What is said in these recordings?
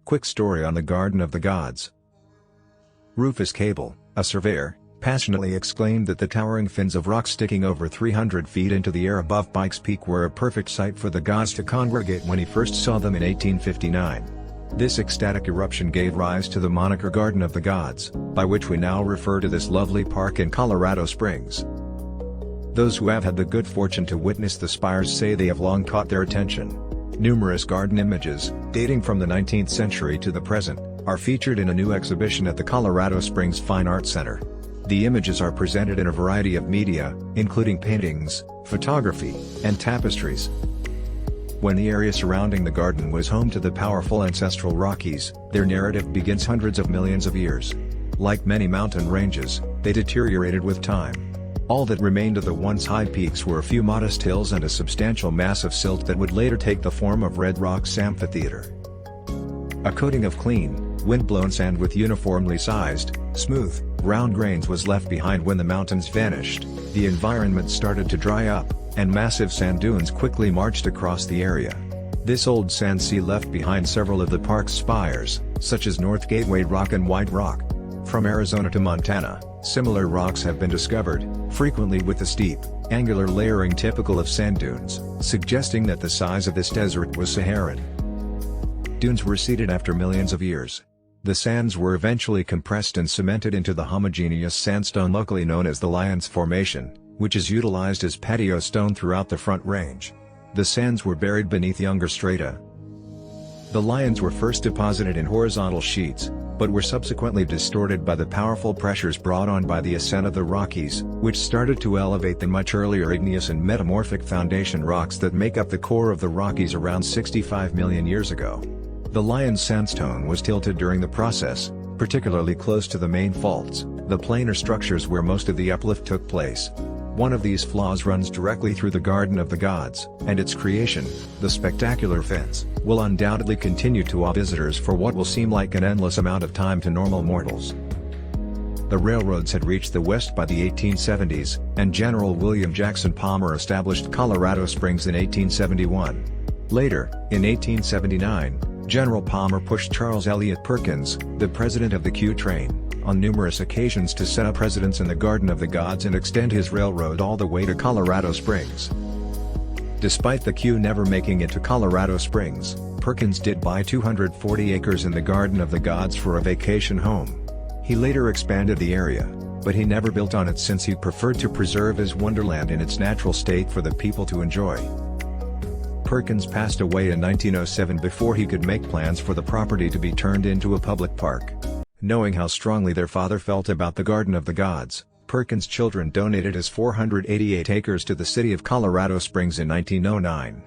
Quick story on the Garden of the Gods. Rufus Cable, a surveyor, passionately exclaimed that the towering fins of rock sticking over 300 feet into the air above Pikes Peak were a perfect site for the gods to congregate when he first saw them in 1859. This ecstatic eruption gave rise to the moniker Garden of the Gods, by which we now refer to this lovely park in Colorado Springs. Those who have had the good fortune to witness the spires say they have long caught their attention. Numerous garden images, dating from the 19th century to the present, are featured in a new exhibition at the Colorado Springs Fine Arts Center. The images are presented in a variety of media, including paintings, photography, and tapestries. When the area surrounding the garden was home to the powerful ancestral Rockies, their narrative begins hundreds of millions of years. Like many mountain ranges, they deteriorated with time. All that remained of the once high peaks were a few modest hills and a substantial mass of silt that would later take the form of Red Rock's amphitheater. A coating of clean, wind-blown sand with uniformly sized, smooth, round grains was left behind when the mountains vanished. The environment started to dry up, and massive sand dunes quickly marched across the area. This old sand sea left behind several of the park's spires, such as North Gateway Rock and White Rock. From Arizona to Montana, similar rocks have been discovered, frequently with the steep, angular layering typical of sand dunes, suggesting that the size of this desert was Saharan. Dunes were seeded after millions of years. The sands were eventually compressed and cemented into the homogeneous sandstone locally known as the Lyons Formation, which is utilized as patio stone throughout the Front Range. The sands were buried beneath younger strata. The Lyons were first deposited in horizontal sheets, but were subsequently distorted by the powerful pressures brought on by the ascent of the Rockies, which started to elevate the much earlier igneous and metamorphic foundation rocks that make up the core of the Rockies around 65 million years ago. The Lyons sandstone was tilted during the process, particularly close to the main faults, the planar structures where most of the uplift took place. One of these flaws runs directly through the Garden of the Gods, and its creation, the spectacular fins, will undoubtedly continue to awe visitors for what will seem like an endless amount of time to normal mortals. The railroads had reached the West by the 1870s, and General William Jackson Palmer established Colorado Springs in 1871. Later, in 1879, General Palmer pushed Charles Eliot Perkins, the president of the Q train, on numerous occasions to set up residence in the Garden of the Gods and extend his railroad all the way to Colorado Springs. Despite the Q never making it to Colorado Springs, Perkins did buy 240 acres in the Garden of the Gods for a vacation home. He later expanded the area, but he never built on it since he preferred to preserve his wonderland in its natural state for the people to enjoy. Perkins passed away in 1907 before he could make plans for the property to be turned into a public park. Knowing how strongly their father felt about the Garden of the Gods, Perkins' children donated his 488 acres to the city of Colorado Springs in 1909.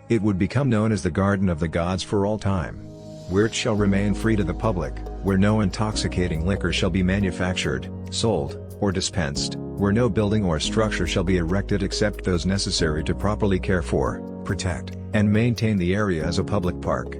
It would become known as the Garden of the Gods for all time, where it shall remain free to the public, where no intoxicating liquor shall be manufactured, sold, or dispensed, where no building or structure shall be erected except those necessary to properly care for, protect, and maintain the area as a public park.